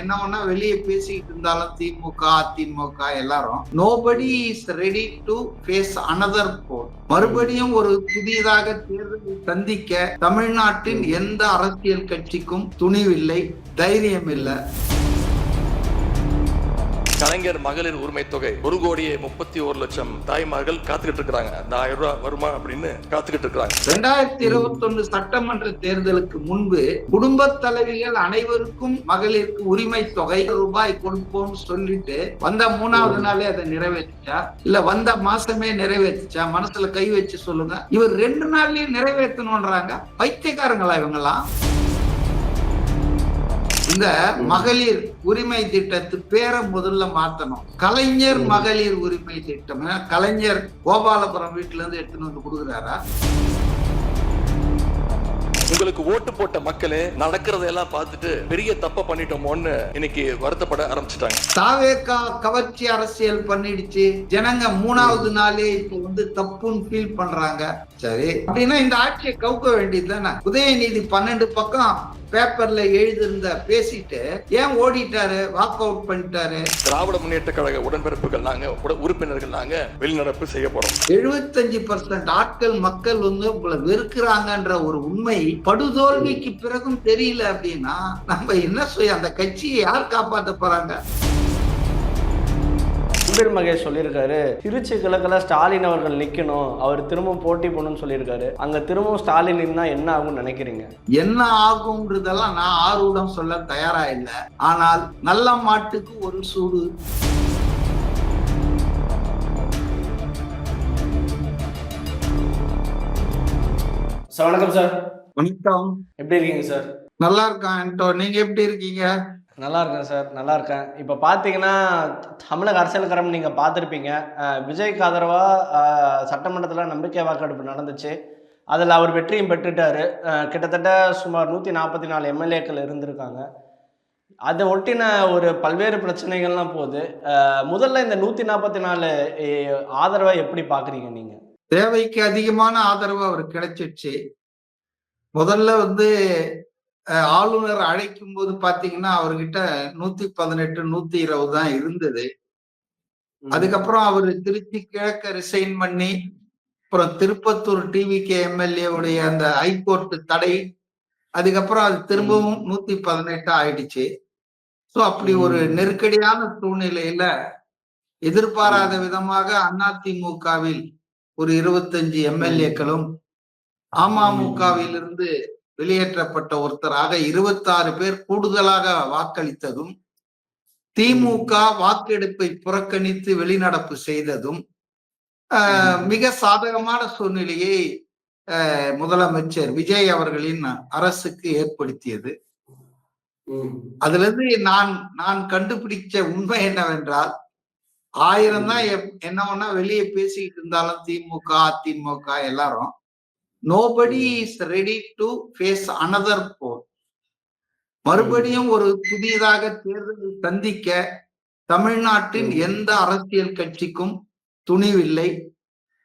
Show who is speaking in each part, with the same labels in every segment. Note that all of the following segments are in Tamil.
Speaker 1: என்ன வேணா வெளியே பேசிக்கிட்டு இருந்தாலும் திமுக அதிமுக எல்லாரும் nobody is ready to face another போர். மறுபடியும் ஒரு புதியதாக தேர்தலை சந்திக்க தமிழ்நாட்டின் எந்த அரசியல் கட்சிக்கும் துணிவில்லை, தைரியம் இல்லை.
Speaker 2: கலைஞர் மகளிர் உரிமை தொகை 1,31,00,000 தாய்மார்கள் காத்துக்கிட்டு இருக்காங்க. அந்த 1000 ரூபாய் வருமா அப்படின்னு காத்துக்கிட்டு இருக்காங்க.
Speaker 1: 2021 சட்டமன்ற தேர்தலுக்கு முன்பு குடும்ப தலைவிகள் அனைவருக்கும் மகளிருக்கு உரிமை தொகை ரூபாய் கொடுப்போம் சொல்லிட்டு வந்த 3வது நாளே அதை நிறைவேற்றிச்சா இல்ல வந்த மாசமே நிறைவேற்றிச்சா? மனசுல கை வச்சு சொல்லுங்க. இவர் 2 நாள்லயே நிறைவேற்றணும்ன்றாங்க. பைத்தியக்காரங்களா இவங்கெல்லாம்? இந்த மகளிர் உரிமை திட்டத்து பேரை முதல்ல மாத்தணும். கலைஞர் மகளிர் உரிமை திட்டம். கலைஞர் கோபாலபுரம் வீட்டுல இருந்து எடுத்துன்னு வந்து கொடுக்குறாரா?
Speaker 2: உங்களுக்கு ஓட்டு போட்ட மக்களே நடக்கிறதெல்லாம் பார்த்துட்டு பெரிய தப்ப பண்ணிட்டோமோன்னு இன்னைக்கு வருத்தப்பட ஆரம்பிச்சுட்டாங்க.
Speaker 1: தாவேகா கவர்ச்சி அரசியல் பண்ணிடுச்சு. ஜனங்க 3வது நாளே இப்ப வந்து தப்புன்னு ஃபீல் பண்றாங்க. சரி அப்படின்னா இந்த ஆட்சியை கவுக்க வேண்டியது தானே. உதயநிதி 12 பக்கம் பேப்பர்ல எழுதிருந்த பேசிட்டு ஏன் ஓடிட்டாரு, வாக் அவுட் பண்ணிட்டாரு?
Speaker 2: திராவிட முன்னேற்ற கழக உடன்பிறப்புகள் நாங்க உறுப்பினர்கள் நாங்க வெளிநடப்பு செய்ய போறோம்.
Speaker 1: 75% ஆட்கள் மக்கள் வந்து உங்களை வெறுக்கிறாங்கன்ற ஒரு உண்மை படுதோல்விக்கு பிறகும் தெரியல அப்படின்னா நம்ம என்ன செய்ய? அந்த கட்சியை யார் காப்பாற்ற போறாங்க?
Speaker 3: மகேஷ் சொல்லியிருக்காரு, திருச்சி கிழக்குல ஸ்டாலின் அவர்கள் நிக்கணும், அவர் திரும்பவும் போட்டி போடணும்னு சொல்லியிருக்காரு. அங்க திரும்பவும் ஸ்டாலின் நின்னா என்ன ஆகும்னு நினைக்கிறீங்க?
Speaker 1: என்ன ஆகும்ன்றதெல்லாம் நான் ஆர்வம் சொல்ல தயாரா இல்லை. ஆனால் நல்ல மாட்டுக்கு ஒரு சூடு.
Speaker 3: சார் வணக்கம் சார்.
Speaker 1: வணக்கம்.
Speaker 3: எப்படி இருக்கீங்க சார்?
Speaker 1: நல்லா இருக்கேன். நீங்க எப்படி இருக்கீங்க?
Speaker 3: நல்லா இருக்கேன் சார், நல்லா இருக்கேன். இப்போ பார்த்தீங்கன்னா தமிழக அரசியல் களம் நீங்கள் பார்த்துருப்பீங்க. விஜய்க்கு ஆதரவாக சட்டமன்றத்தில் நம்பிக்கை வாக்கெடுப்பு நடந்துச்சு. அதில் அவர் வெற்றியும் பெற்றுட்டார். கிட்டத்தட்ட சுமார் 144 எம்எல்ஏக்கள் இருந்திருக்காங்க. அதை ஒட்டின ஒரு பல்வேறு பிரச்சனைகள்லாம் போகுது. முதல்ல இந்த 144 ஆதரவை எப்படி பார்க்குறீங்க நீங்கள்?
Speaker 1: தேவைக்கு அதிகமான ஆதரவு அவருக்கு கிடைச்சிடுச்சு. முதல்ல வந்து ஆளுநர் அழைக்கும் போது பாத்தீங்கன்னா அவர்கிட்ட 118 120 தான் இருந்தது. அதுக்கப்புறம் அவரு திருச்சி கிழக்க ரிசைன் பண்ணி அப்புறம் திருப்பத்தூர் டிவிகே எம்எல்ஏ உடைய அந்த ஹைகோர்ட் தடை, அதுக்கப்புறம் அது திரும்பவும் 118 ஆயிடுச்சு. சோ அப்படி ஒரு நெருக்கடியான சூழ்நிலையில எதிர்பாராத விதமாக அதிமுகவில் ஒரு 25 எம்எல்ஏக்களும் அமமுகவிலிருந்து வெளியேற்றப்பட்ட ஒருத்தராக 26 பேர் கூடுதலாக வாக்களித்ததும், திமுக வாக்கெடுப்பை புறக்கணித்து வெளிநடப்பு செய்ததும் மிக சாதகமான சூழ்நிலையை முதலமைச்சர் விஜய் அவர்களின் அரசுக்கு ஏற்படுத்தியது. அதுல இருந்து நான் கண்டுபிடிச்ச உண்மை என்னவென்றால், 1000 தான் என்ன ஒன்னா வெளியே பேசிக்கிட்டு இருந்தாலும் திமுக அதிமுக எல்லாரும் nobody is ready to face another போர். மறுபடியும் ஒரு புதியதாக தேர்தலை சந்திக்க தமிழ்நாட்டின் எந்த அரசியல் கட்சிக்கும் துணிவில்லை,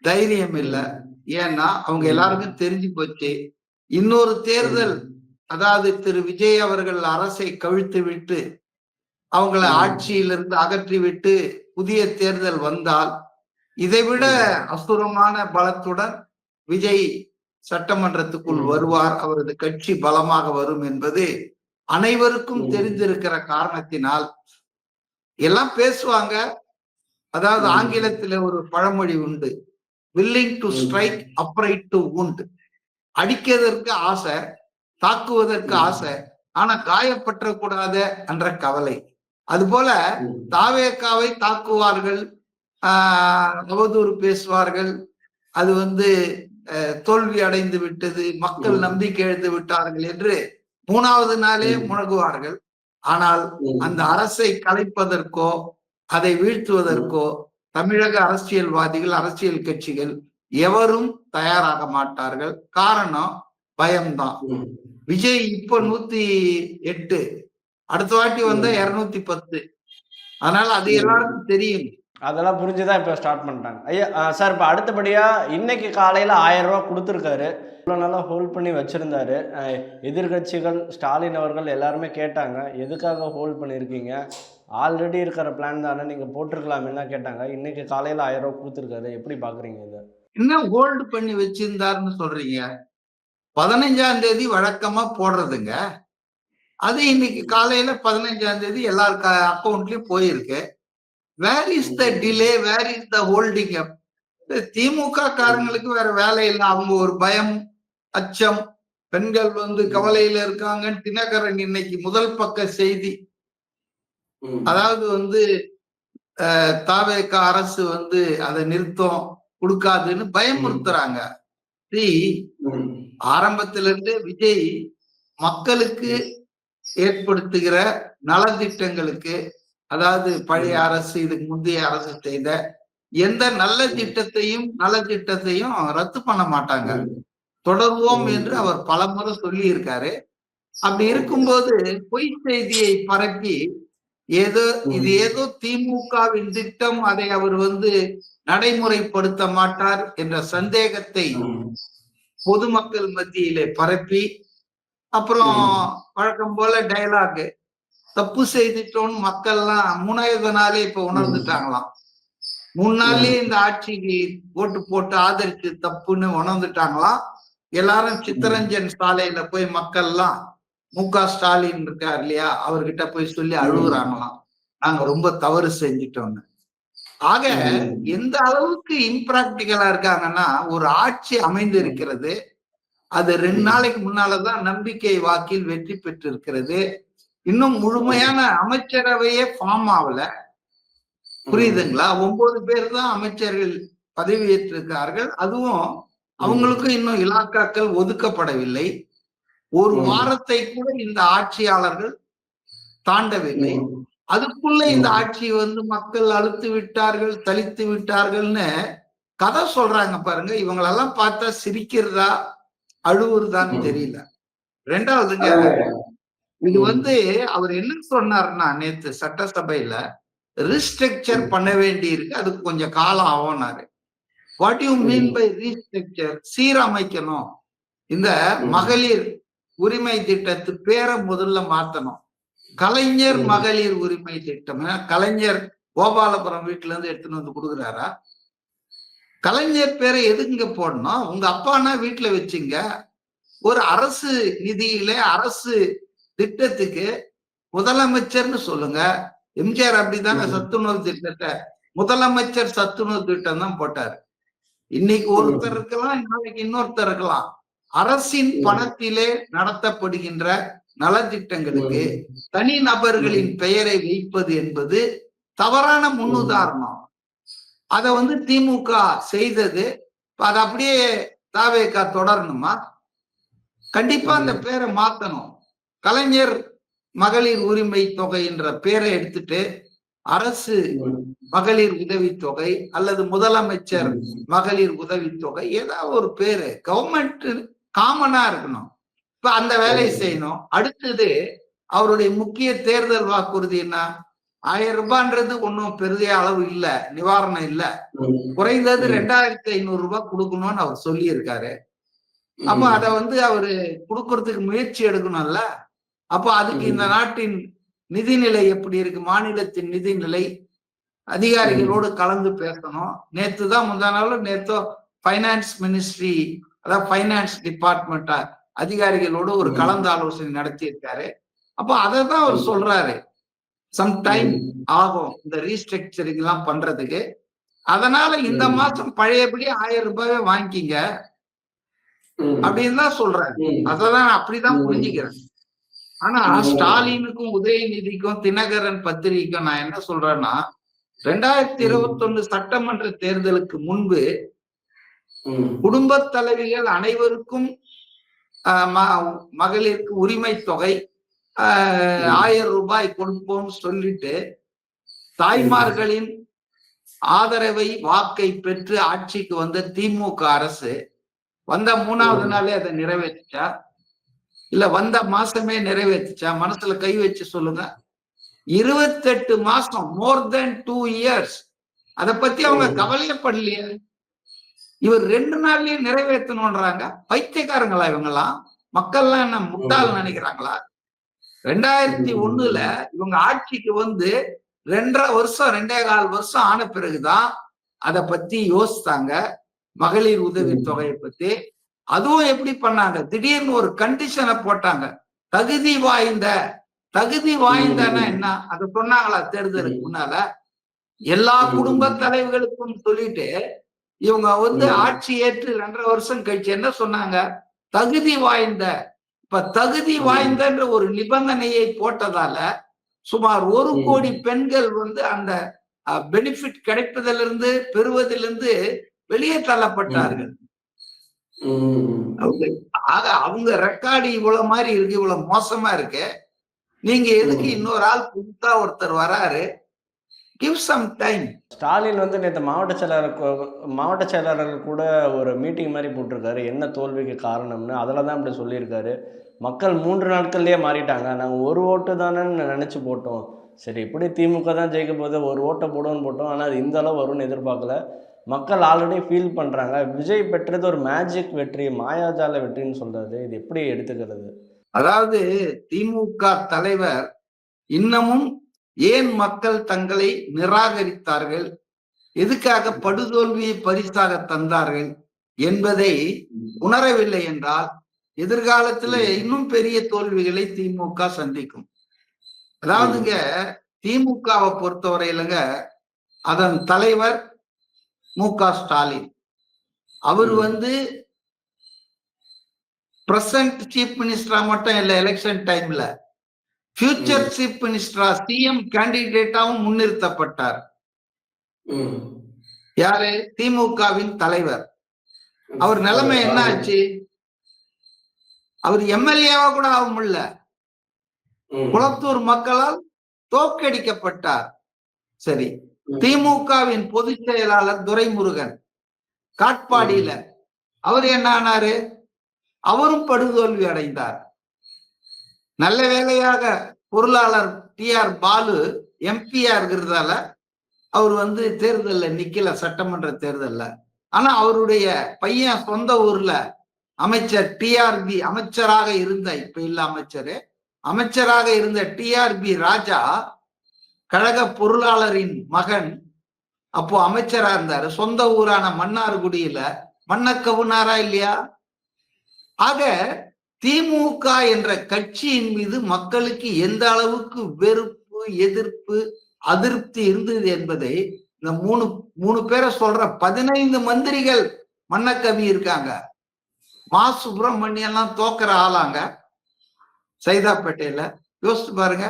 Speaker 1: தைரியம் இல்லை. ஏன்னா அவங்க எல்லாருக்கும் தெரிஞ்சு போச்சு, இன்னொரு தேர்தல், அதாவது திரு விஜய் அவர்கள் அரசை கவிழ்த்து விட்டு அவங்கள ஆட்சியிலிருந்து அகற்றி விட்டு புதிய தேர்தல் வந்தால் இதைவிட அசுரமான பலத்துடன் விஜய் சட்டமன்றத்துக்குள் வருவார், அவரது கட்சி பலமாக வரும் என்பது அனைவருக்கும் தெரிந்திருக்கிற காரணத்தினால் எல்லாம் பேசுவாங்க. அதாவது ஆங்கிலத்தில் ஒரு பழமொழி உண்டு, willing to strike upright to wound. அடிக்கிறதற்கு ஆசை, தாக்குவதற்கு ஆசை, ஆனா காயப்பற்ற கூடாத என்ற கவலை. அதுபோல தாவேகாவை தாக்குவார்கள், அவதூறு பேசுவார்கள், அது வந்து தோல்வி அடைந்து விட்டது, மக்கள் நம்பிக்கை இழந்து விட்டார்கள் என்று 3வது நாளே முழங்குவார்கள். ஆனால் அந்த அரசை கலைப்பதற்கோ அதை வீழ்த்துவதற்கோ தமிழக அரசியல்வாதிகள், அரசியல் கட்சிகள் எவரும் தயாராக மாட்டார்கள். காரணம் பயம்தான். விஜய் இப்ப 108, அடுத்த வாட்டி வந்தா 210. அதனால அது எல்லாருக்கும் தெரியும்.
Speaker 3: அதெல்லாம் புரிஞ்சுதான் இப்போ ஸ்டார்ட் பண்ணிட்டாங்க. ஐயா சார், இப்போ அடுத்தபடியாக இன்னைக்கு காலையில் 1000 ரூபா கொடுத்துருக்காரு. இவ்வளோ நாளாக ஹோல்ட் பண்ணி வச்சுருந்தாரு. எதிர்கட்சிகள் ஸ்டாலின் அவர்கள் எல்லாருமே கேட்டாங்க, எதுக்காக ஹோல்ட் பண்ணியிருக்கீங்க, ஆல்ரெடி இருக்கிற பிளான் தானே, நீங்கள் போட்டிருக்கலாமேன்னா கேட்டாங்க. இன்னைக்கு காலையில் 1000 ரூபா கொடுத்துருக்காரு. எப்படி பார்க்குறீங்க இதை?
Speaker 1: என்ன ஹோல்டு பண்ணி வச்சிருந்தாருன்னு சொல்றீங்க? 15ஆம் தேதி வழக்கமா போடுறதுங்க. அது இன்னைக்கு காலையில 15ஆம் தேதி எல்லார் அக்கௌண்ட்லயும் போயிருக்கு. Where is the delay, where is the holding up? DMK காரங்களுக்கு வேற வேலை இல்லை. அவங்க ஒரு பயம், அச்சம், பெண்கள் கவலையில இருக்காங்கன்னு தினகரன் இன்னைக்கு முதல் பக்க செய்தி, அதாவது தாவேக அரசு அதை நிறுத்தம் கொடுக்காதுன்னு பயமுறுத்துறாங்க. ஆரம்பத்திலிருந்தே விஜய் மக்களுக்கு ஏற்படுத்துகிற நலத்திட்டங்களுக்கு, அதாவது பழைய அரசு இதுக்கு முந்தைய அரசு செய்த எந்த நலத்திட்டத்தையும் ரத்து பண்ண மாட்டாங்க, தொடர்வோம் என்று அவர் பலமுறை சொல்லி இருக்காரு. அப்படி இருக்கும்போது பொய் செய்தியை பரப்பி ஏதோ திமுகவின் திட்டம், அதை அவர் நடைமுறைப்படுத்த மாட்டார் என்ற சந்தேகத்தை பொதுமக்கள் மத்தியிலே பரப்பி, அப்புறம் வழக்கம் போல டயலாக், தப்பு செய்துட்டோம்னு மக்கள்லாம் 3வது நாளே இப்ப உணர்ந்துட்டாங்களாம். 3 நாள்லயே இந்த ஆட்சிக்கு ஓட்டு போட்டு ஆதரிச்சு தப்புன்னு உணர்ந்துட்டாங்களாம். எல்லாரும் சித்தரஞ்சன் சாலையில போய் மக்கள்லாம் மு.க. ஸ்டாலின் இருக்கார் இல்லையா, அவர்கிட்ட போய் சொல்லி அழுகுறாங்களாம், நாங்க ரொம்ப தவறு செஞ்சிட்டோம்னு. ஆக எந்த அளவுக்கு இம்பிராக்டிகலா இருக்காங்கன்னா, ஒரு ஆட்சி அமைந்து இருக்கிறது, அது 2 நாளைக்கு முன்னாலதான் நம்பிக்கை வாக்கில் வெற்றி பெற்று இருக்கிறது. இன்னும் முழுமையான அமைச்சரவையே ஃபார்ம் ஆகல. புரியுதுங்களா? 9 பேர் தான் அமைச்சர்கள் பதவியேற்றிருக்கிறார்கள். அதுவும் அவங்களுக்கும் இன்னும் இலாக்காக்கள் ஒதுக்கப்படவில்லை. ஒரு வாரத்தை கூட இந்த ஆட்சியாளர்கள் தாண்டவில்லை. அதுக்குள்ள இந்த ஆட்சி மக்கள் அழுத்து விட்டார்கள், தலித்து விட்டார்கள்னு கதை சொல்றாங்க பாருங்க. இவங்களெல்லாம் பார்த்தா சிரிக்கிறதா அழுவுறதான்னு தெரியல. 2வதுங்க, இது அவர் என்ன சொன்னாருன்னா, நேத்து சட்டசபையில ரீஸ்ட்ரக்சர் பண்ண வேண்டி இருக்கு, அதுக்கு கொஞ்சம் காலம் ஆகும்னாரு. What you mean by restructure? சீரமைக்கணும். இந்த மகளிர் உரிமை திட்டத்து பேரை முதல்ல மாத்தணும். கலைஞர் மகளிர் உரிமை திட்டம். கலைஞர் கோபாலபுரம் வீட்டுல இருந்து எடுத்துன்னு கொடுக்குறாரா? கலைஞர் பேரை எதுங்க போடணும்? உங்க அப்பானா வீட்டுல வச்சுங்க. ஒரு அரசு நிதியில அரசு திட்டத்துக்கு முதலமைச்சர்னு சொல்லுங்க. எம்ஜிஆர் அப்படித்தானே சத்துணவு திட்டத்தை முதலமைச்சர் சத்துணவு திட்டம் தான் போட்டாரு. இன்னைக்கு ஒருத்தர் இருக்கலாம், நாளைக்கு இன்னொருத்தர் இருக்கலாம். அரசின் பணத்திலே நடத்தப்படுகின்ற நலத்திட்டங்களுக்கு தனி நபர்களின் பெயரை வைப்பது என்பது தவறான முன்னுதாரணம். அதை திமுக செய்தது. அதை அப்படியே தாவேகா தொடரணுமா? கண்டிப்பா அந்த பேரை மாத்தணும். கலைஞர் மகளிர் உரிமை தொகை என்ற பேரை எடுத்துட்டு அரசு மகளிர் உதவித்தொகை அல்லது முதலமைச்சர் மகளிர் உதவித்தொகை, ஏதாவது ஒரு பேரு கவர்மெண்ட் காமனா இருக்கணும். இப்ப அந்த வேலையை செய்யணும். அடுத்தது அவருடைய முக்கிய தேர்தல் வாக்குறுதி என்ன? 1000 ரூபான்றது ஒன்னும் பெரிய அளவு இல்ல, நிவாரணம் இல்ல. குறைந்தது 2500 ரூபாய் கொடுக்கணும்னு அவர் சொல்லி இருக்காரு. அப்ப அத அவரு கொடுக்கறதுக்கு முயற்சி எடுக்கணும்ல. அப்ப அதுக்கு இந்த நாட்டின் நிதிநிலை எப்படி இருக்கு, மாநிலத்தின் நிதிநிலை, அதிகாரிகளோடு கலந்து பேசணும். நேத்தோ பைனான்ஸ் மினிஸ்ட்ரி, அதாவது பைனான்ஸ் டிபார்ட்மெண்ட் அதிகாரிகளோடு ஒரு கலந்து ஆலோசனை நடத்தி இருக்காரு. அப்ப அதை தான் அவர் சொல்றாரு, சம் டைம் ஆகும் இந்த ரீஸ்ட்ரக்சரிங் எல்லாம் பண்றதுக்கு. அதனால இந்த மாசம் பழையபடி 1000 ரூபாயை வாங்கிக்கிங்க அப்படின்னு தான் சொல்றாரு. அதான் அப்படிதான் புரிஞ்சுக்கிறேன். ஆனா ஸ்டாலினுக்கும் உதயநிதிக்கும் தினகரன் பத்திரிகைக்கும் நான் என்ன சொல்றேன்னா, 2021 சட்டமன்ற தேர்தலுக்கு முன்பு குடும்ப தலைவிகள் அனைவருக்கும் மகளிருக்கு உரிமை தொகை 1000 ரூபாய் கொடுப்போம் சொல்லிட்டு தாய்மார்களின் ஆதரவை வாக்கை பெற்று ஆட்சிக்கு வந்த திமுக அரசு வந்த 3வது நாளே அதை நிறைவேற்றுச்சா? இல்ல வந்த மாசமே நிறைவேற்றுச்சா? மனசுல கை வச்சு சொல்லுங்க. 28 மாசம், மோர் தென் 2 இயர்ஸ் அதை பத்தி அவங்க கவலையப்படலையே. இவர் 2 நாள்லயே நிறைவேற்றணும்ன்றாங்க. பைத்தியக்காரங்களா இவங்கெல்லாம்? மக்கள்லாம் என்ன முட்டாள் நினைக்கிறாங்களா? 2001 இவங்க ஆட்சிக்கு வந்து 2.5 வருஷம் 2.25 வருஷம் ஆன பிறகுதான் அதை பத்தி யோசித்தாங்க. மகளிர் உதவி தொகையை பத்தி. அதுவும் எப்படி பண்ணாங்க, திடீர்னு ஒரு கண்டிஷனை போட்டாங்க. தகுதி வாய்ந்தனா என்ன, அதை சொன்னாங்களா தேர்தலுக்கு முன்னால? எல்லா குடும்ப தலைவர்களுக்கும் சொல்லிட்டு இவங்க வந்து ஆட்சி ஏற்று 2.5 வருஷம் கழிச்சு என்ன சொன்னாங்க, தகுதி வாய்ந்த. இப்ப தகுதி வாய்ந்தன்ற ஒரு நிபந்தனையை போட்டதால சுமார் 1 கோடி பெண்கள் வந்து அந்த பெனிஃபிட் கிடைப்பதிலிருந்து பெறுவதிலிருந்து வெளியே தள்ளப்பட்டார்கள். அவங்க ரெக்கார்டு இவ்வளவு மாதிரி இருக்கு, இவ்வளவு மோசமா இருக்கு. நீங்க எதுக்கு இன்னொரு ஆள் புதுசா ஒருத்தர் வராரு, கிவ் சம் டைம்.
Speaker 3: ஸ்டாலின் வந்து நேற்று மாவட்ட செயலாளர்கள் கூட ஒரு மீட்டிங் மாதிரி போட்டிருக்காரு, என்ன தோல்விக்கு காரணம்னு. அதில் தான் இப்படி சொல்லியிருக்காரு. மக்கள் 3 நாட்கள்லேயே மாறிட்டாங்க, நாங்கள் ஒரு ஓட்டு தானேன்னு நினச்சி போட்டோம். சரி, இப்படி திமுக தான் ஜெயிக்க போது, ஒரு ஓட்டை போடுவோன்னு போட்டோம். ஆனால் அது இந்த அளவு வரும்னு எதிர்பார்க்கல. மக்கள் ஆல்ரெடி ஃபீல் பண்ணுறாங்க. விஜய் பெற்றது ஒரு மேஜிக் வெற்றி, மாயாஜால வெற்றின்னு சொல்கிறது, இது எப்படி எடுத்துக்கிறது?
Speaker 1: அதாவது திமுக தலைவர் இன்னமும் ஏன் மக்கள் தங்களை நிராகரித்தார்கள், எதுக்காக படுதோல்வியை பரிசாக தந்தார்கள் என்பதை உணரவில்லை என்றால் எதிர்காலத்துல இன்னும் பெரிய தோல்விகளை திமுக சந்திக்கும். அதாவதுங்க, திமுகவை பொறுத்தவரையிலங்க அதன் தலைவர் மு.க. ஸ்டாலின் அவர் வந்து பிரசன்ட் சீஃப் மினிஸ்டரா மட்டும் இல்ல, எலெக்ஷன் டைம்ல ஃபியூச்சர் சீஃப் மினிஸ்டரா சிஎம் கேண்டிடேட்டாவும் முன்னிறுத்தப்பட்டார். யாரு? திமுகவின் தலைவர். அவர் நிலைமை என்ன ஆச்சு? அவர் எம்எல்ஏவா கூட ஆக முடியல. குளத்தூர் மக்களால் தோற்கடிக்கப்பட்டார். சரி, திமுகவின் பொதுச் செயலாளர் துரைமுருகன் காட்பாடியில அவர் என்ன ஆனாரு? அவரும் படுதோல்வி அடைந்தார். நல்ல வேளையாக பொருளாளர் டி.ஆர். பாலு எம்பியா இருக்கிறதால அவர் வந்து தேர்தலில் நிக்கல, சட்டமன்ற தேர்தல்ல. ஆனா அவருடைய பையன் சொந்த ஊர்ல அமைச்சர் டிஆர்பி அமைச்சராக இருந்த, இப்ப இல்ல அமைச்சரு, அமைச்சராக இருந்த டிஆர்பி ராஜா கழக பொருளாளரின் மகன் அப்போ அமைச்சரா இருந்தாரு. சொந்த ஊரான மன்னார்குடியில மன்னக்கவுனாரா இல்லையா? ஆக திமுக என்ற கட்சியின் மீது மக்களுக்கு எந்த அளவுக்கு வெறுப்பு, எதிர்ப்பு, அதிருப்தி இருந்தது என்பதை இந்த மூணு பேரை சொல்ற 15 மந்திரிகள் மன்னக்கவி இருக்காங்க. மா சுப்பிரமணியம் எல்லாம் தோக்கிற ஆளாங்க சைதாப்பேட்டையில, யோசிச்சு பாருங்க.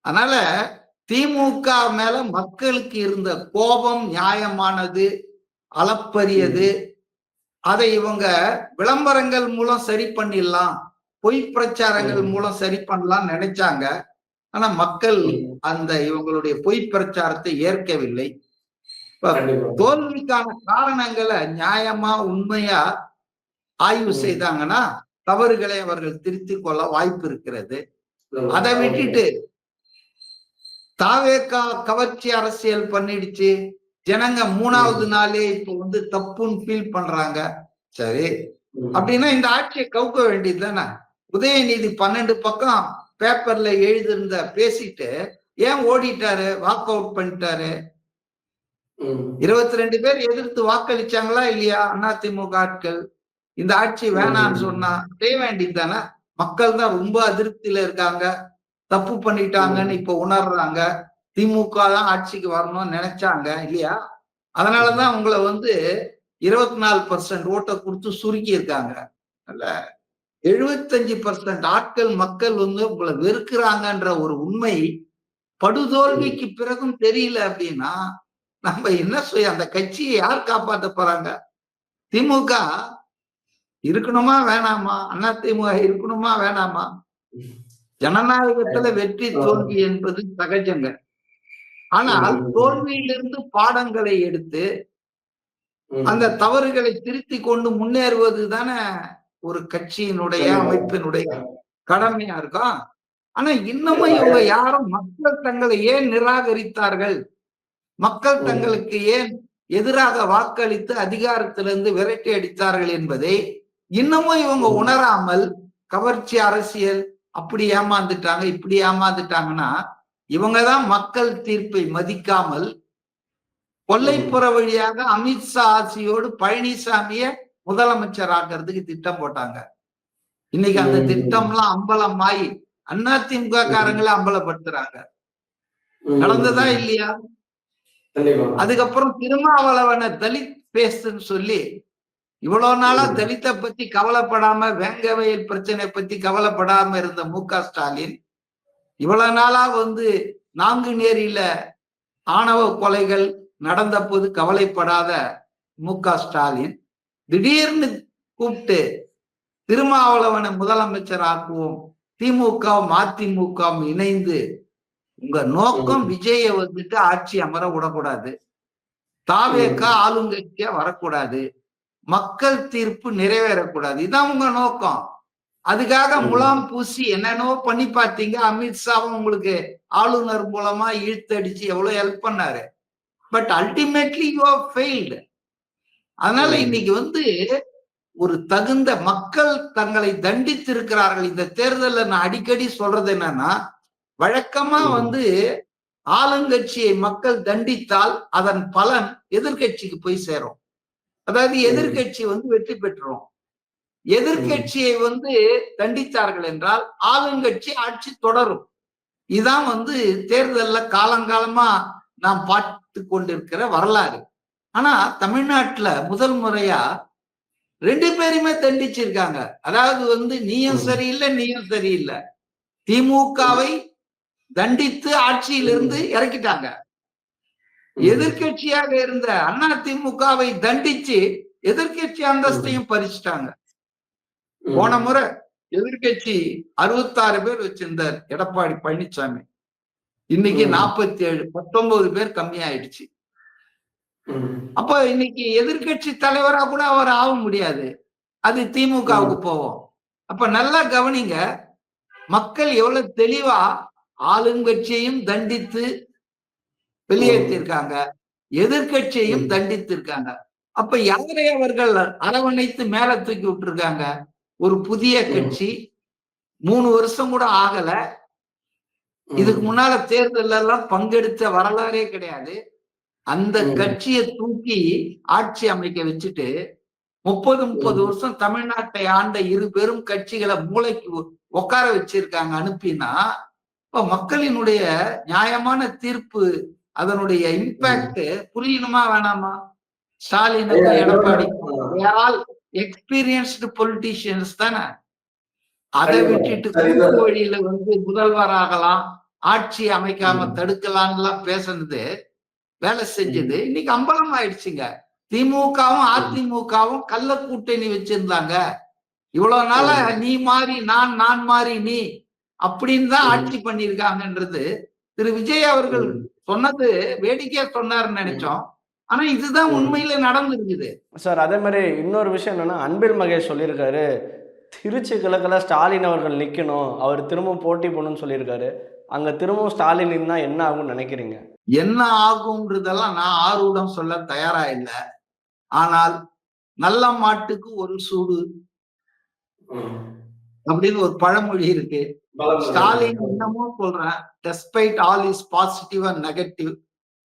Speaker 1: அதனால திமுக மேல மக்களுக்கு இருந்த கோபம் நியாயமானது, அளப்பரியது. அதை இவங்க விளம்பரங்கள் மூலம் சரி பண்ணிடலாம், பொய் பிரச்சாரங்கள் மூலம் சரி பண்ணலாம் நினைச்சாங்க. ஆனா மக்கள் அந்த இவங்களுடைய பொய் பிரச்சாரத்தை ஏற்கவில்லை. தோல்விக்கான காரணங்களை நியாயமா உண்மையா ஆய்வு செய்தாங்கன்னா தவறுகளை அவர்கள் திருத்திக் கொள்ள வாய்ப்பு இருக்கிறது. அதை விட்டுட்டு தாவேகா கவர்ச்சி அரசியல் பண்ணிடுச்சு, ஜனங்க 3வது நாளே இப்ப வந்து தப்புன்னு ஃபீல் பண்றாங்க. சரி, அப்படின்னா இந்த ஆட்சியை கவுக்க வேண்டியது தானே. உதயநிதி 12 பக்கம் பேப்பர்ல எழுதிருந்த பேசிட்டு ஏன் ஓடிட்டாரு, வாக் அவுட் பண்ணிட்டாரு? 22 பேர் எதிர்த்து வாக்களிச்சாங்களா இல்லையா அதிமுக ஆட்கள்? இந்த ஆட்சி வேணான்னு சொன்னா செய்ய வேண்டியது தானே. மக்கள் தான் ரொம்ப அதிருப்தியில இருக்காங்க, தப்பு பண்ணிட்டாங்கன்னு இப்ப உணர்றாங்க. திமுக தான் ஆட்சிக்கு வரணும்னு நினைச்சாங்க இல்லையா? அதனாலதான் உங்களை வந்து 24% ஓட்டை கொடுத்து சுருக்கி இருக்காங்க. அல்ல, 75% ஆட்கள் மக்கள் வந்து உங்களை வெறுக்கிறாங்கன்ற ஒரு உண்மை படுதோல்விக்கு பிறகும் தெரியல அப்படின்னா நம்ம என்ன செய்ய? அந்த கட்சியை யார் காப்பாற்ற போறாங்க? திமுக இருக்கணுமா வேணாமா? அதிமுக இருக்கணுமா வேணாமா? ஜனநாயகத்துல வெற்றி தோல்வி என்பது சகஜங்க. ஆனால் தோல்வியிலிருந்து பாடங்களை எடுத்து அந்த தவறுகளை திருத்தி கொண்டு முன்னேறுவது தானே ஒரு கட்சியினுடைய அமைப்பினுடைய கடமையா இருக்கும். ஆனா இன்னமும் இவங்க யாரும் மக்கள் தங்களை ஏன் நிராகரித்தார்கள் மக்கள் தங்களுக்கு ஏன் எதிராக வாக்களித்து அதிகாரத்திலிருந்து விரட்டி அடித்தார்கள் என்பதை இன்னமும் இவங்க உணராமல் கவர்ச்சி அரசியல் அப்படி ஏமாந்துட்டாங்க இப்படி ஏமாந்துட்டாங்கன்னா இவங்கதான் மக்கள் தீர்ப்பை மதிக்காமல் கொல்லைப்புற வழியாக அமித்ஷா ஆட்சியோடு பழனிசாமிய முதலமைச்சர் ஆக்குறதுக்கு திட்டம் போட்டாங்க. இன்னைக்கு அந்த திட்டம்லாம் அம்பலமாயி அதிமுக காரங்களை அம்பலப்படுத்துறாங்க. நடந்ததா இல்லையா? அதுக்கப்புறம் திருமாவளவனை தலித் பேஸ்ட்னு சொல்லி இவ்வளவு நாளா தலித்தை பத்தி கவலைப்படாம வேங்கவயல் பிரச்சனை பத்தி கவலைப்படாம இருந்த மு.க. ஸ்டாலின் இவ்வளவு நாளா நாங்குநேரியில ஆணவ கொலைகள் நடந்த போது கவலைப்படாத மு.க. ஸ்டாலின் திடீர்னு கூப்பிட்டு திருமாவளவனை முதலமைச்சர் ஆக்குவோம், திமுகவும் அதிமுகவும் இணைந்து உங்க நோக்கம் விஜய ஆட்சி அமர விடக்கூடாது, தாவேக்கா ஆளுங்கட்சியா வரக்கூடாது, மக்கள் தீர்ப்பு நிறைவேறக்கூடாது, இதான் உங்க நோக்கம். அதுக்காக முலாம் பூசி என்னென்னவோ பண்ணி பார்த்தீங்க. அமித்ஷாவும் உங்களுக்கு ஆளுநர் மூலமா இழுத்தடிச்சு எவ்வளவு ஹெல்ப் பண்ணாரு. But ultimately you are failed. அதனால இன்னைக்கு ஒரு தகுந்த மக்கள் தங்களை தண்டித்து இருக்கிறார்கள். இந்த தேர்தலில் நான் அடிக்கடி சொல்றது என்னன்னா, வழக்கமா ஆளுங்கட்சியை மக்கள் தண்டித்தால் அதன் பலன் எதிர்கட்சிக்கு போய் சேரும். அதாவது எதிர்கட்சி வெற்றி பெற்றுரும். எதிர்கட்சியை தண்டித்தார்கள் என்றால் ஆளுங்கட்சி ஆட்சி தொடரும். இதான் தேர்தல்ல காலங்காலமா நாம் பார்த்து கொண்டிருக்கிற வரலாறு. ஆனா தமிழ்நாட்டுல முதல் முறையா 2 பேருமே தண்டிச்சிருக்காங்க. அதாவது நீயும் சரியில்லை நீயும் சரியில்லை, திமுகவை தண்டித்து ஆட்சியிலிருந்து இறக்கிட்டாங்க. எதிர்கட்சியாக இருந்த அதிமுகவை தண்டிச்சு எதிர்கட்சி அந்தஸ்தையும் பறிச்சுட்டாங்க. போன முறை எதிர்கட்சி 66 பேர் வச்சிருந்தார் எடப்பாடி பழனிசாமி, இன்னைக்கு 47, 19 பேர் கம்மியாயிடுச்சு. அப்ப இன்னைக்கு எதிர்கட்சி தலைவரா கூட அவர் ஆக முடியாது, அது திமுகவுக்கு போவோம். அப்ப நல்லா கவனிங்க, மக்கள் எவ்வளவு தெளிவா ஆளுங்கட்சியையும் தண்டித்து வெளியேற்றிருக்காங்க, எதிர்கட்சியையும் தண்டித்திருக்காங்க. அப்ப யாரை அவர்கள் அரவணைத்து மேல தூக்கி விட்டுருக்காங்க? ஒரு புதிய கட்சி, 3 வருஷம் கூட ஆகல, இதுக்கு முன்னால தேர்தல் எல்லாம் பங்கெடுத்த வரலாறே கிடையாது. அந்த கட்சியை தூக்கி ஆட்சி அமைக்க வச்சுட்டு 30 வருஷம் தமிழ்நாட்டை ஆண்ட 2 பெரும் கட்சிகளை மூளைக்கு உட்கார வச்சிருக்காங்க அனுப்பினா, இப்ப மக்களினுடைய நியாயமான தீர்ப்பு, அதனுடைய இம்பாக்ட் புரியணுமா வேணாமா? ஸ்டாலினுக்கு எடப்பாடி எக்ஸ்பீரியன்ஸ்டு பொலிட்டீஷியன்ஸ் தானே. அதை விட்டுட்டு குறுக்கு வழியில முதல்வராகலாம், ஆட்சி அமைக்காம தடுக்கலாம்லாம் பேசுனது, வேலை செஞ்சது இன்னைக்கு அம்பலம் ஆயிடுச்சுங்க. திமுகவும் அதிமுகவும் கள்ள கூட்டணி வச்சிருந்தாங்க. இவ்வளவு நாளா நீ மாறி நான் மாறி நீ அப்படின்னு தான் ஆட்சி பண்ணிருக்காங்கன்றது திரு விஜய் அவர்கள் சொன்னது வேடிக்கையா சொன்னாருன்னு நினைச்சோம். ஆனா இதுதான் உண்மையில நடந்துருக்குது
Speaker 3: சார். அதே மாதிரி இன்னொரு விஷயம் என்னன்னா, அன்பில் மகேஷ் சொல்லியிருக்காரு, திருச்சி கிழக்குல ஸ்டாலின் அவர்கள் நிக்கணும், அவர் திரும்பவும் போட்டி போடணும்னு சொல்லியிருக்காரு. அங்க திரும்பவும் ஸ்டாலின் இருந்தா என்ன ஆகும்னு நினைக்கிறீங்க?
Speaker 1: என்ன ஆகும்ன்றதெல்லாம் நான் ஆர்வம் சொல்ல தயாரா இல்லை. ஆனால் நல்ல மாட்டுக்கு ஒரு சூடு அப்படின்னு ஒரு பழமொழி இருக்கு. ஸ்டாலின் இன்னமும் சொல்றேன், despite all is positive and negative,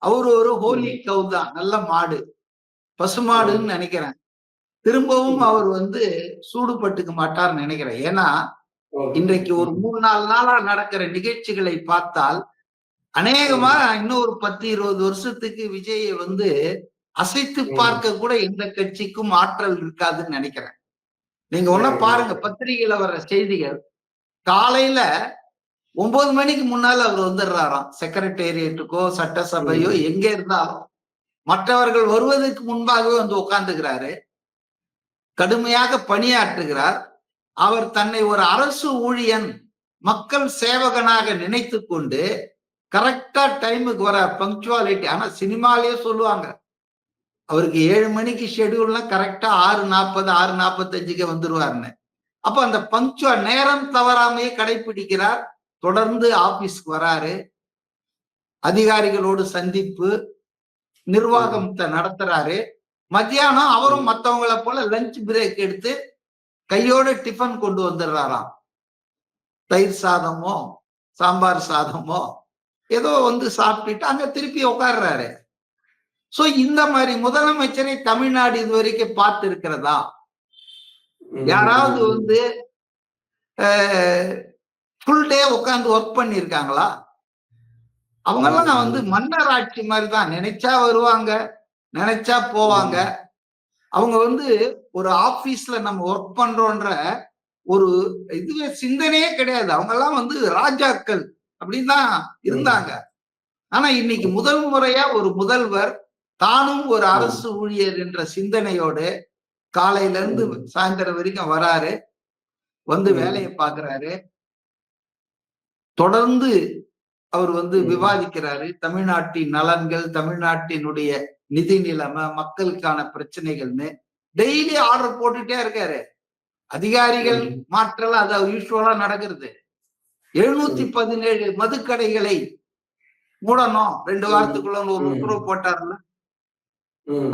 Speaker 1: அவரு ஒரு ஹோலி கவ் தான், நல்ல மாடு, பசுமாடுன்னு நினைக்கிறேன். திரும்பவும் அவர் சூடுபட்டுக்க மாட்டார்னு நினைக்கிறேன். ஏன்னா இன்றைக்கு ஒரு 3-4 நாளா நடக்கிற நிகழ்ச்சிகளை பார்த்தால் அநேகமா இன்னும் ஒரு 10-20 வருஷத்துக்கு விஜயை அசைத்து பார்க்க கூட எந்த கட்சிக்கும் ஆற்றல் இருக்காதுன்னு நினைக்கிறேன். நீங்க ஒன்ன பாருங்க, பத்திரிகையில வர்ற செய்திகள், காலையில 9 மணிக்கு முன்னால அவர் வந்துடுறாராம் செக்ரட்டேரியட்டுக்கோ சட்டசபையோ எங்க இருந்தாலும். மற்றவர்கள் வருவதற்கு முன்பாகவே உட்கார்ந்துக்கிறாரு, கடுமையாக பணியாற்றுகிறார். அவர் தன்னை ஒரு அரசு ஊழியன், மக்கள் சேவகனாக நினைத்து கொண்டு கரெக்டா டைமுக்கு வர பங்க்சுவாலிட்டி. ஆனா சினிமாலேயே சொல்லுவாங்க, அவருக்கு 7 மணிக்கு ஷெடியூல்லாம் கரெக்டா 6:40 6:45 வந்துருவாருன்னு. அப்ப அந்த பங்க்சுவல் நேரம் தவறாமையே கடைபிடிக்கிறார். தொடர்ந்து ஆபீஸ்க்கு வராரு, அதிகாரிகளோடு சந்திப்பு, நிர்வாகத்தை நடத்துறாரு. மத்தியானம் அவரும் மத்தவங்களை போல லஞ்ச் பிரேக் எடுத்து கையோட டிஃபன் கொண்டு வந்துடுறாராம். தயிர் சாதமோ சாம்பார் சாதமோ ஏதோ வந்து சாப்பிட்டுட்டு அங்க திருப்பி உட்கார்றாரு. சோ இந்த மாதிரி முதலமைச்சரை தமிழ்நாடு இது வரைக்கும் பார்த்து இருக்கிறதா? யாராவது வந்து ஃபுல் டே உட்காந்து ஒர்க் பண்ணிருக்காங்களா? அவங்க எல்லாம் வந்து மன்னர் ஆட்சி மாதிரிதான். நினைச்சா வருவாங்க, நினைச்சா போவாங்க. அவங்க வந்து ஒரு ஆபீஸ்ல நம்ம ஒர்க் பண்றோன்ற ஒரு இதுவே சிந்தனையே கிடையாது. அவங்க எல்லாம் வந்து ராஜாக்கள் அப்படின்னு தான் இருந்தாங்க. ஆனா இன்னைக்கு முதல் முறையா ஒரு முதல்வர் தானும் ஒரு அரசு ஊழியர் என்ற சிந்தனையோடு காலையில இருந்து சாயந்தரம் வரைக்கும் வராரு, வந்து வேலையை பார்க்கிறாரு. தொடர்ந்து அவர் வந்து விவாதிக்கிறாரு. தமிழ்நாட்டின் நலன்கள், தமிழ்நாட்டினுடைய நிதி நிலைமை, மக்களுக்கான பிரச்சனைகள்னு டெய்லி ஆர்டர் போட்டுட்டே இருக்காரு. அதிகாரிகள் மாற்றல் அது யூஸ்வலா நடக்கிறது. 717 மதுக்கடைகளை மூடணும் 2 வாரத்துக்குள்ள ஒரு உத்தரவு போட்டார்ல.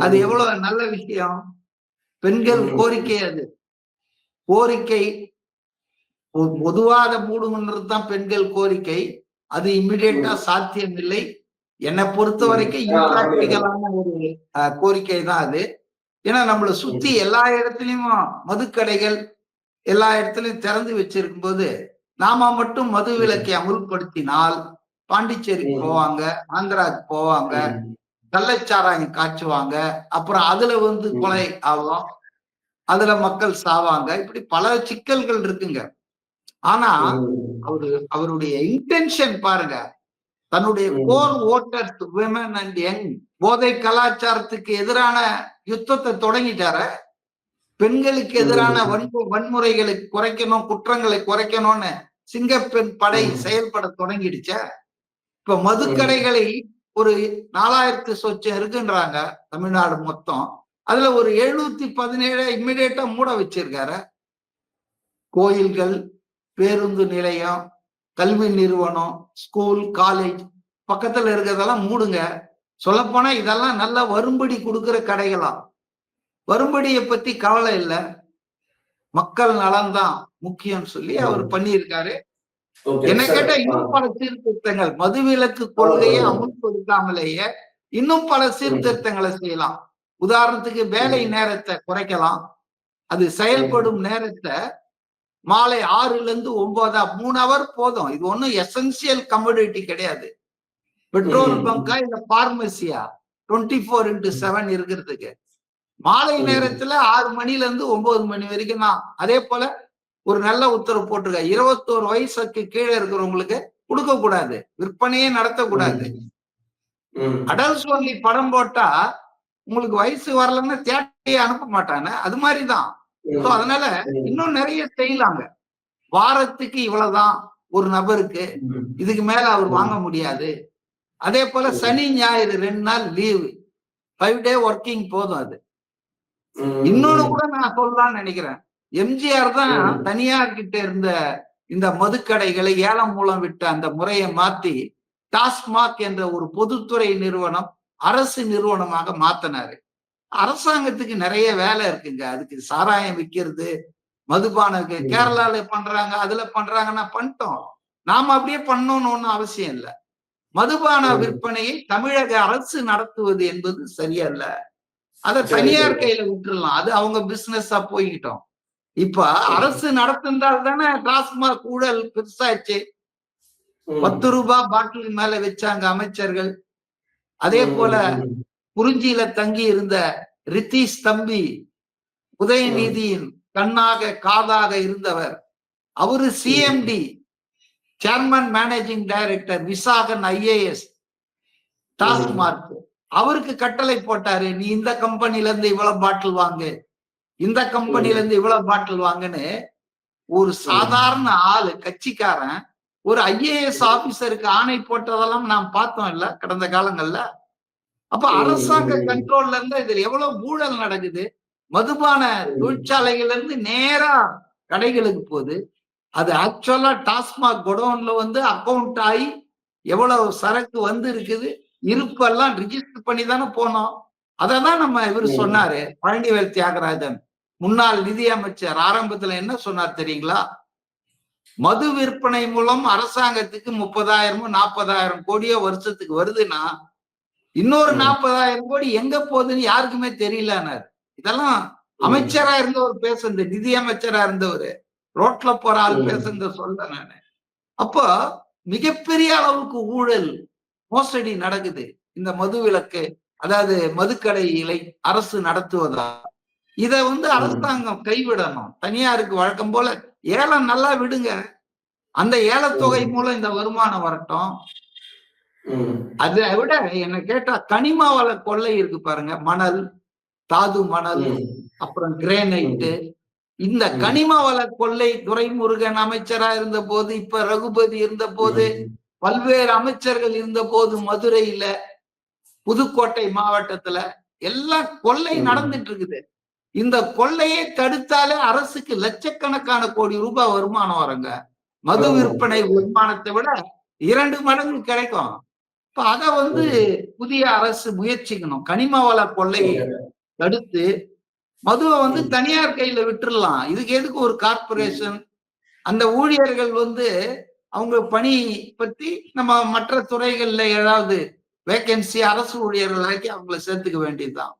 Speaker 1: அது எவ்வளவு நல்ல விஷயம். பெண்கள் கோரிக்கை, அது கோரிக்கை பொதுவாக மூடுங்கன்றதுதான் பெண்கள் கோரிக்கை. அது இம்மிடியேட்டா சாத்தியம் இல்லை. என்னை பொறுத்த வரைக்கும் இம்ப்ராக்டிகலான ஒரு கோரிக்கை தான் அது. ஏன்னா நம்மளை சுத்தி எல்லா இடத்துலயும் மதுக்கடைகள் எல்லா இடத்துலயும் திறந்து வச்சிருக்கும் போது நாம மட்டும் மது விலக்கை அமுல்படுத்தினால் பாண்டிச்சேரி போவாங்க, ஆந்திராவுக்கு போவாங்க, கள்ளச்சாராயம் காய்ச்சுவாங்க, அப்புறம் அதுல வந்து கொலை ஆகும், அதுல மக்கள் சாவாங்க. இப்படி பல சிக்கல்கள் இருக்குங்க. ஆனா அவருடைய இன்டென்ஷன் பாருங்க. தன்னுடைய core voters women and young போதை கலாச்சாரத்துக்கு எதிரான யுத்தத்தை தொடங்கிட்டார. பெண்களுக்கு எதிரான வன்முறைகளை குறைக்கணும், குற்றங்களை குறைக்கணும்னு சிங்கப்பெண் படை செயல்பட தொடங்கிடுச்ச. இப்ப மதுக்கடைகளை ஒரு 4000 சொச்சம் இருக்குன்றாங்க தமிழ்நாடு மொத்தம். அதுல ஒரு 717 இம்மிடியேட்டா மூட வச்சிருக்காரு. கோயில்கள், பேருந்து நிலையம், கல்வி நிறுவனம், ஸ்கூல், காலேஜ் பக்கத்துல இருக்கிறதெல்லாம் மூடுங்க. சொல்லப்போனா இதெல்லாம் நல்லா வரும்படி கொடுக்கிற கடைகளா. வரும்படியை பத்தி கவலை இல்லை, மக்கள் நலன்தான் முக்கியம் சொல்லி அவர் பண்ணியிருக்காரு. என்ன கேட்டா இன்னும் பல சீர்திருத்தங்கள், மதுவிலக்கு கொள்கையை அமுல்படுத்தாமலேயே இன்னும் பல சீர்திருத்தங்களை செய்யலாம். உதாரணத்துக்கு வேலை நேரத்தை குறைக்கலாம். அது செயல்படும் நேரத்தை மாலை 6ல இருந்து 9 3 ஹவர் போதும். இது ஒன்னும் எசென்சியல் கமோடிட்டி கிடையாது. பெட்ரோல் பங்கா இல்ல பார்மசியா 24x7 இருக்கிறதுக்கு மாலை நேரத்துல 6 மணில இருந்து 9 மணி வரைக்கும் தான். அதே போல ஒரு நல்ல உத்தரவு போட்டிருக்க, 21 வயசுக்கு கீழே இருக்கிறவங்களுக்கு கொடுக்க கூடாது, விற்பனையே நடத்தக்கூடாது. அடல்ட்ஸ் ஒன்லி படம் போட்டா உங்களுக்கு வயசு வரலன்னா தியேட்டரையே அனுப்ப மாட்டானே, அது மாதிரிதான். அதனால இன்னும் நிறைய செய்யலாங்க. வாரத்துக்கு இவ்வளவுதான் ஒரு நபருக்கு, இதுக்கு மேல அவர் வாங்க முடியாது. அதே போல சனி ஞாயிறு 2 நாள் லீவு, 5 டே ஒர்க்கிங் போதும். அது இன்னொன்னு கூட நான் சொல்லலாம்னு நினைக்கிறேன். எம்ஜிஆர் தான் தனியார் கிட்ட இருந்த இந்த மதுக்கடைகளை ஏலம் மூலம் விட்ட அந்த முறையை மாத்தி டாஸ்மாக் என்ற ஒரு பொதுத்துறை நிறுவனம் அரசு நிறுவனமாக மாத்தினாரு. அரசாங்கத்துக்கு நிறைய வேலை இருக்குங்க. அதுக்கு சாராயம் விற்கிறது, மதுபான கேரளால பண்றாங்க, அதுல பண்றாங்கன்னா பண்ணிட்டோம். நாம அப்படியே பண்ணணும்னு ஒண்ணும் அவசியம் இல்லை. மதுபான விற்பனையை தமிழக அரசு நடத்துவது என்பது சரியல்ல. அதை தனியார் கையில விட்டுறலாம், அது அவங்க பிசினஸா போய்கிட்டோம். இப்ப அரசு நடத்திருந்தால் தானே டாஸ்மாக் ஊழல் பெருசாச்சு. 10 ரூபாய் பாட்டில் மேல வச்சாங்க அமைச்சர்கள். அதே போல குறிஞ்சியில தங்கி இருந்த ரித்தீஷ் தம்பி உதயநிதியின் கண்ணாக காதாக இருந்தவர், அவரு CMD chairman managing director Visakan IAS TASMAC, அவருக்கு கட்டளை போட்டாரு, நீ இந்த கம்பெனில இருந்து இவ்வளவு பாட்டில் வாங்கு, இந்த கம்பெனில இருந்து இவ்வளவு பாட்டில் வாங்குன்னு. ஒரு சாதாரண ஆளு கட்சிக்காரன் ஒரு IAS ஆபீசருக்கு ஆணை போட்டதெல்லாம் நாம் பார்த்தோம் இல்ல கடந்த காலங்கள்ல. அப்ப அரசாங்க கண்ட்ரோல்ல இருந்து இதுல எவ்வளவு ஊழல் நடக்குது. மதுபான தொழிற்சாலைகள்ல இருந்து நேரா கடைகளுக்கு போகுது. அது ஆக்சுவலா டாஸ்மாக் குடோன்ல வந்து அக்கௌண்ட் ஆகி எவ்வளவு சரக்கு வந்து இருக்குது, இருப்பெல்லாம் ரிஜிஸ்டர் பண்ணி தானே போனோம். அததான் நம்ம இவரு சொன்னாரு, பழனிவேல் தியாகராஜன் முன்னாள் நிதி அமைச்சர் ஆரம்பத்துல என்ன சொன்னார் தெரியுங்களா? மது விற்பனை மூலம் அரசாங்கத்துக்கு 30,000 40,000 கோடியோ வருஷத்துக்கு வருதுன்னா இன்னொரு 40,000 கோடி எங்க போகுதுன்னு யாருக்குமே தெரியலன்னாரு. இதெல்லாம் அமைச்சரா இருந்தவர் பேசுறது, நிதி அமைச்சரா இருந்தவர், ரோட்ல போற ஆள் பேசுறத சொல்றேன் நானு. அப்போ மிகப்பெரிய அளவுக்கு ஊழல் மோசடி நடக்குது இந்த மது விலக்கு, அதாவது மதுக்கடைகளை அரசு நடத்துவதா. இத அரசாங்கம் கைவிடணும். தனியாருக்கு வழக்கம் போல ஏலம் நல்லா விடுங்க, அந்த ஏலத்தொகை மூலம் இந்த வருமானம் வரட்டும். அதை விட என்ன கேட்டா கனிம வள கொள்ளை இருக்கு பாருங்க, மணல், தாது மணல், அப்புறம் கிரேனைட்டு, இந்த கனிம வள கொள்ளை துரைமுருகன் அமைச்சரா இருந்த போது, இப்ப ரகுபதி இருந்த போது, பல்வேறு அமைச்சர்கள் இருந்த போது, மதுரையில, புதுக்கோட்டை மாவட்டத்துல எல்லாம் கொள்ளை நடந்துட்டு இருக்குது. இந்த கொள்ளையை தடுத்தாலே அரசுக்கு லட்சக்கணக்கான கோடி ரூபாய் வருமானம் வருங்க. மது விற்பனை வருமானத்தை விட 2 மடங்கு கிடைக்கும். இப்ப அத புதிய அரசு முயற்சிக்கணும். கனிம வள கொள்ளையை தடுத்து மதுவை தனியார் கையில விட்டுறலாம். இதுக்கு எதுக்கு ஒரு கார்பரேஷன்? அந்த ஊழியர்கள் அவங்க பணி பத்தி நம்ம மற்ற துறைகள்ல ஏதாவது வேகன்சி அரசு ஊழியர்களாக்கி அவங்களை சேர்த்துக்க வேண்டியதுதான்.